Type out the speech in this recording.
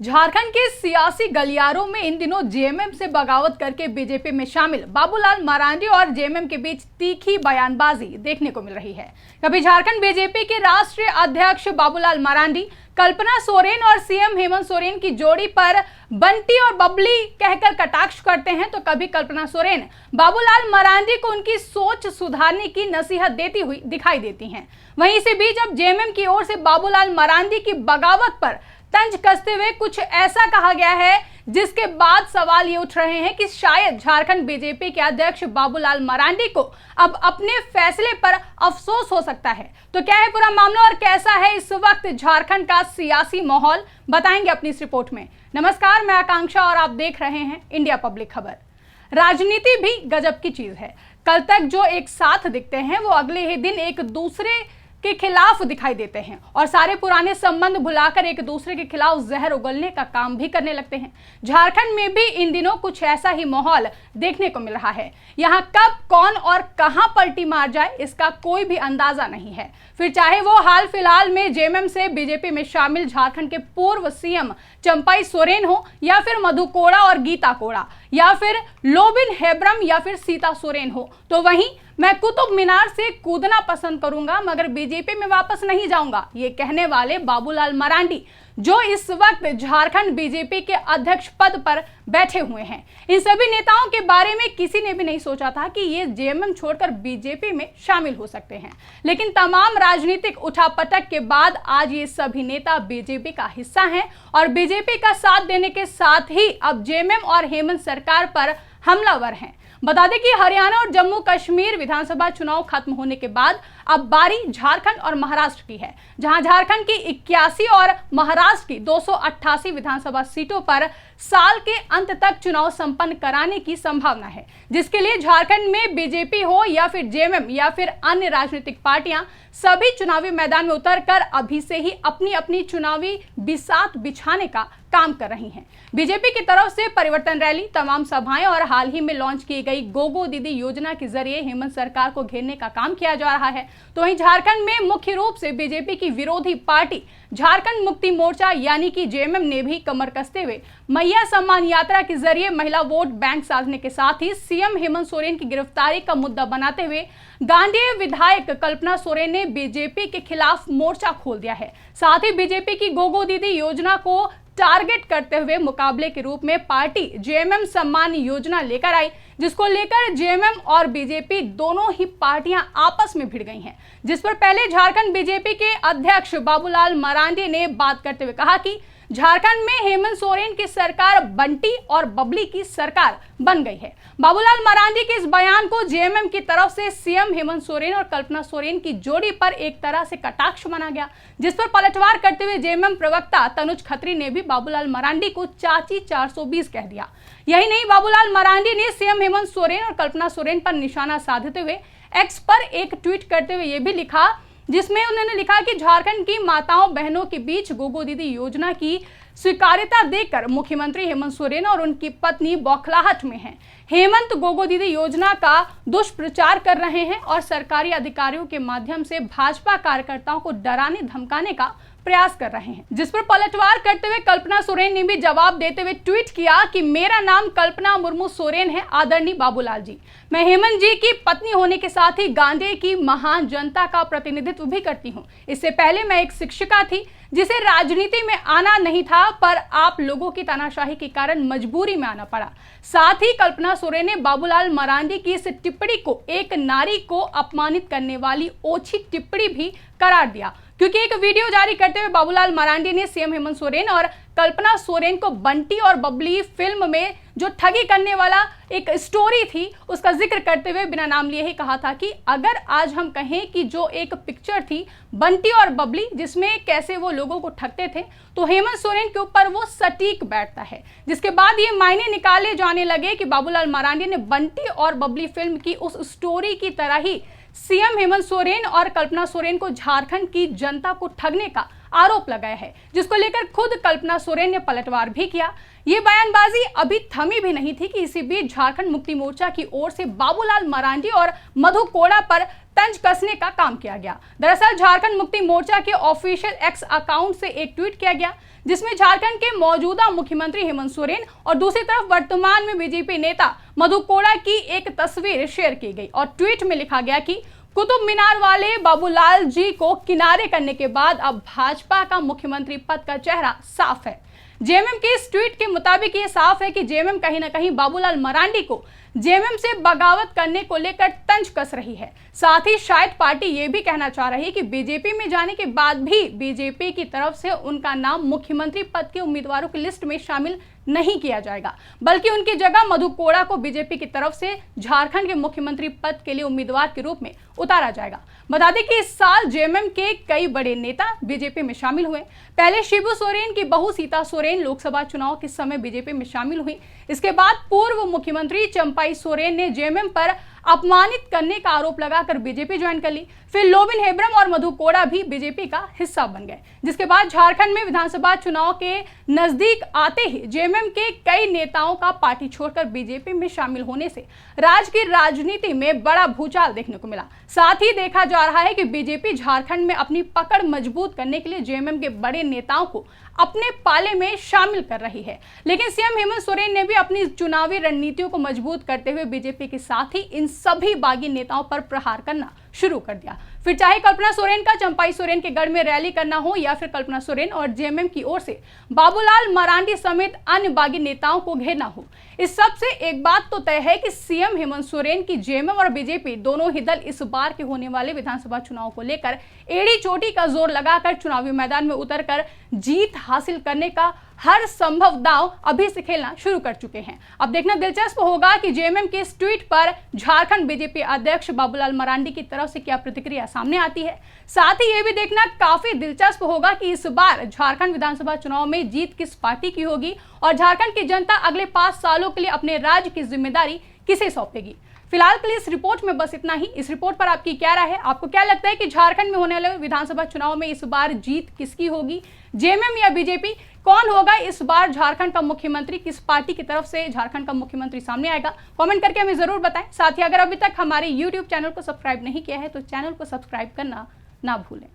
झारखंड के सियासी गलियारों में इन दिनों जेएमएम से बगावत करके बीजेपी में शामिल बाबूलाल मरांडी और जेएमएम के बीच तीखी बयानबाजी देखने को मिल रही है। कभी झारखंड बीजेपी के राष्ट्रीय अध्यक्ष बाबूलाल मरांडी कल्पना सोरेन और सीएम हेमंत सोरेन की जोड़ी पर बंटी और बबली कहकर कटाक्ष करते हैं, तो कभी कल्पना सोरेन बाबूलाल मरांडी को उनकी सोच सुधारने की नसीहत देती हुई दिखाई देती हैं। वहीं इसी बीच अब जेएमएम की ओर से बाबूलाल मरांडी की बगावत पर तंज कसते हुए कुछ ऐसा कहा गया है, जिसके बाद सवाल ये उठ रहे हैं कि शायद झारखंड बीजेपी के अध्यक्ष बाबूलाल मरांडी को अब अपने फैसले पर अफसोस हो सकता है। तो क्या है पूरा मामला और कैसा है इस वक्त झारखंड का सियासी माहौल, बताएंगे अपनी इस रिपोर्ट में। नमस्कार, मैं आकांक्षा और आप देख रहे हैं इंडिया पब्लिक खबर। राजनीति भी गजब की चीज है। कल तक जो एक साथ दिखते हैं वो अगले ही दिन एक दूसरे के खिलाफ दिखाई देते हैं और सारे पुराने संबंध भुलाकर एक दूसरे के खिलाफ जहर उगलने का काम भी करने लगते हैं। झारखंड में भी इन दिनों कुछ ऐसा ही माहौल देखने को मिल रहा है। यहाँ कब कौन और कहां पलटी मार जाए इसका कोई भी अंदाजा नहीं है। फिर चाहे वो हाल फिलहाल में जेएमएम से बीजेपी में शामिल झारखंड के पूर्व सीएम चंपाई सोरेन हो, या फिर मधु कोड़ा और गीता कोड़ा, या फिर लोबिन हेब्रम, या फिर सीता सोरेन हो, तो वहीं मैं कुतुब मीनार से कूदना पसंद करूंगा मगर बीजेपी में वापस नहीं जाऊंगा, ये कहने वाले बाबूलाल मरांडी जो इस वक्त झारखंड बीजेपी के अध्यक्ष पद पर बैठे हुए हैं। इन सभी नेताओं के बारे में किसी ने भी नहीं सोचा था कि ये जेएमएम छोड़कर बीजेपी में शामिल हो सकते हैं, लेकिन तमाम राजनीतिक उठापटक के बाद आज ये सभी नेता बीजेपी का हिस्सा हैं और बीजेपी का साथ देने के साथ ही अब जेएमएम और हेमंत सरकार पर हमलावर हैं। बता दें कि हरियाणा और जम्मू कश्मीर विधानसभा चुनाव खत्म होने के बाद अब बारी झारखंड और महाराष्ट्र की है, जहां झारखंड की 81 और महाराष्ट्र की 288 विधानसभा सीटों पर साल के अंत तक चुनाव संपन्न कराने की संभावना है, जिसके लिए झारखंड में बीजेपी हो या फिर जेएमएम या फिर अन्य राजनीतिक पार्टियां सभी चुनावी मैदान में उतरकर अभी से ही अपनी अपनी चुनावी बिसात बिछाने का काम कर रही हैं। बीजेपी की तरफ से परिवर्तन रैली, तमाम सभाएं और हाल ही में लॉन्च की गई गोगो दीदी योजना के जरिए हेमंत सरकार को घेरने का काम किया जा रहा है। तो वहीं झारखंड में मुख्य रूप से बीजेपी की विरोधी पार्टी झारखंड मुक्ति मोर्चा यानी कि जेएमएम ने भी कमर कसते हुए मैया सम्मान यात्रा के जरिए महिला वोट बैंक साधने के साथ ही सीएम हेमंत सोरेन की गिरफ्तारी का मुद्दा बनाते हुए गांधी विधायक कल्पना सोरेन ने बीजेपी के खिलाफ मोर्चा खोल दिया है। साथ ही बीजेपी की गोगो दीदी योजना को टारगेट करते हुए मुकाबले के रूप में पार्टी जेएमएम सम्मान योजना लेकर आई, जिसको लेकर जेएमएम और बीजेपी दोनों ही पार्टियां आपस में भिड़ गई हैं। जिस पर पहले झारखंड बीजेपी के अध्यक्ष बाबूलाल मरांडी ने बात करते हुए कहा कि झारखंड में हेमंत सोरेन की सरकार बंटी और बबली की सरकार बन गई है। बाबूलाल मरांडी के इस बयान को जेएमएम की तरफ से सीएम हेमंत सोरेन और कल्पना सोरेन की जोड़ी पर एक तरह से कटाक्ष माना गया, जिस पर पलटवार करते हुए जेएमएम प्रवक्ता तनुज खत्री ने भी बाबूलाल मरांडी को चाची 420 कह दिया। यही नहीं, बाबूलाल मरांडी ने सीएम हेमंत सोरेन और कल्पना सोरेन पर निशाना साधते हुए एक्स पर एक ट्वीट करते हुए यह भी लिखा, जिसमें उन्होंने लिखा कि झारखंड की माताओं बहनों के बीच गोगो दीदी योजना की स्वीकार्यता देकर मुख्यमंत्री हेमंत सोरेन और उनकी पत्नी बौखलाहट में हैं। हेमंत गोगो दीदी योजना का दुष्प्रचार कर रहे हैं और सरकारी अधिकारियों के माध्यम से भाजपा कार्यकर्ताओं को डराने धमकाने का प्रयास कर रहे हैं। जिस पर पलटवार करते हुए कल्पना सोरेन ने भी जवाब देते हुए ट्वीट किया कि मेरा नाम कल्पना मुर्मू सोरेन है, आदरणीय बाबूलाल जी। मैं हेमंत जी की पत्नी होने के साथ ही गांधी की महान जनता का प्रतिनिधित्व भी करती हूँ। इससे पहले मैं एक शिक्षिका थी जिसे राजनीति में आना नहीं था, पर आप लोगों की तानाशाही के कारण मजबूरी में आना पड़ा। साथ ही कल्पना सोरेन ने बाबूलाल मरांडी की इस टिप्पणी को एक नारी को अपमानित करने वाली ओछी टिप्पणी भी करार दिया, क्योंकि एक वीडियो जारी करते हुए बाबूलाल मरांडी ने सीएम हेमंत सोरेन और कल्पना सोरेन को बंटी और बबली फिल्म में जो ठगी करने वाला एक स्टोरी थी उसका जिक्र करते हुए बिना नाम लिए ही कहा था कि अगर आज हम कहें कि जो एक पिक्चर थी बंटी और बबली जिसमें कैसे वो लोगों को ठगते थे, तो हेमंत सोरेन के ऊपर वो सटीक बैठता है। जिसके बाद ये मायने निकाले जाने लगे कि बाबूलाल मरांडी ने बंटी और बबली फिल्म की उस स्टोरी की तरह ही सीएम हेमंत सोरेन और कल्पना सोरेन को झारखंड की जनता को ठगने का आरोप लगाया है, जिसको लेकर खुद कल्पना सोरेन ने पलटवार भी किया। ये बयानबाजी अभी थमी भी नहीं थी कि इसी बीच झारखंड मुक्ति मोर्चा की ओर से बाबूलाल मरांडी और मधु कोड़ा पर तंज कसने का काम किया गया। दरअसल झारखंड मुक्ति मोर्चा के ऑफिशियल एक्स अकाउंट से एक ट्वीट किया गया जिसमें झारखंड के मौजूदा मुख्यमंत्री हेमंत सोरेन और दूसरी तरफ वर्तमान में बीजेपी नेता मधु कोड़ा की एक तस्वीर शेयर की गई और ट्वीट में लिखा गया कि कुतुब मीनार वाले बाबूलाल जी को किनारे करने के बाद अब भाजपा का मुख्यमंत्री पद का चेहरा साफ है। जेएमएम के इस ट्वीट के मुताबिक ये साफ है कि जेएमएम कहीं ना कहीं बाबूलाल मरांडी को जेएमएम से बगावत करने को लेकर तंज कस रही है। साथ ही शायद पार्टी ये भी कहना चाह रही है कि बीजेपी में जाने के बाद भी बीजेपी की तरफ से उनका नाम मुख्यमंत्री पद के उम्मीदवारों की लिस्ट में शामिल नहीं किया जाएगा, बल्कि उनकी जगह मधु कोड़ा को बीजेपी की तरफ से झारखंड के मुख्यमंत्री पद के लिए उम्मीदवार के रूप में उतारा जाएगा। बता दें कि इस साल जेएमएम के कई बड़े नेता बीजेपी में शामिल हुए। पहले शिबू सोरेन की बहू सीता सोरेन लोकसभा चुनाव के समय बीजेपी में शामिल हुई। इसके बाद पूर्व मुख्यमंत्री चंपाई सोरेन ने जेएमएम पर अपमानित करने का आरोप लगाकर बीजेपी ज्वाइन कर ली। फिर लोबिन हेब्रम और मधु कोड़ा भी बीजेपी का हिस्सा बन गए, जिसके बाद झारखंड में विधानसभा चुनाव के नजदीक आते ही जेएमएम के कई नेताओं का पार्टी छोड़कर बीजेपी में शामिल होने से राज्य की राजनीति में बड़ा भूचाल देखने को मिला। साथ ही देखा जा रहा है कि बीजेपी झारखंड में अपनी पकड़ मजबूत करने के लिए जेएमएम के बड़े नेताओं को अपने पाले में शामिल कर रही है। लेकिन सीएम हेमंत सोरेन ने भी अपनी चुनावी रणनीतियों को मजबूत करते हुए बीजेपी के साथ ही इन सभी बागी नेताओं पर प्रहार करना शुरू कर दिया। फिर चाहे कल्पना सोरेन का चंपाई सोरेन के गढ़ में रैली करना हो या फिर कल्पना सोरेन और जेएमएम की ओर से बाबूलाल मरांडी समेत अन्य बागी नेताओं को घेरना हो, इस सब से एक बात तो तय है कि सीएम हेमंत सोरेन की जेएमएम और बीजेपी दोनों ही दल इस बार के होने वाले विधानसभा चुनाव को लेकर एड़ी चोटी का जोर लगाकर चुनावी मैदान में उतरकर जीत हासिल करने का हर संभव दांव अभी से खेलना शुरू कर चुके हैं। अब देखना दिलचस्प होगा कि जेएमएम के इस ट्वीट पर झारखंड बीजेपी अध्यक्ष बाबूलाल मरांडी की तरफ से क्या प्रतिक्रिया सामने आती है। साथ ही ये भी देखना काफी दिलचस्प होगा कि इस बार झारखंड विधानसभा चुनाव में जीत किस पार्टी की होगी और झारखंड की जनता अगले 5 सालों के लिए अपने राज्य की जिम्मेदारी किसे सौंपेगी। फिलहाल के लिए इस रिपोर्ट में बस इतना ही। इस रिपोर्ट पर आपकी क्या राय है? आपको क्या लगता है कि झारखंड में होने वाले विधानसभा चुनाव में इस बार जीत किसकी होगी, जेएमएम या बीजेपी? कौन होगा इस बार झारखंड का मुख्यमंत्री? किस पार्टी की तरफ से झारखंड का मुख्यमंत्री सामने आएगा? कमेंट करके हमें जरूर बताएं। साथ ही अगर अभी तक हमारे YouTube चैनल को सब्सक्राइब नहीं किया है तो चैनल को सब्सक्राइब करना ना भूलें।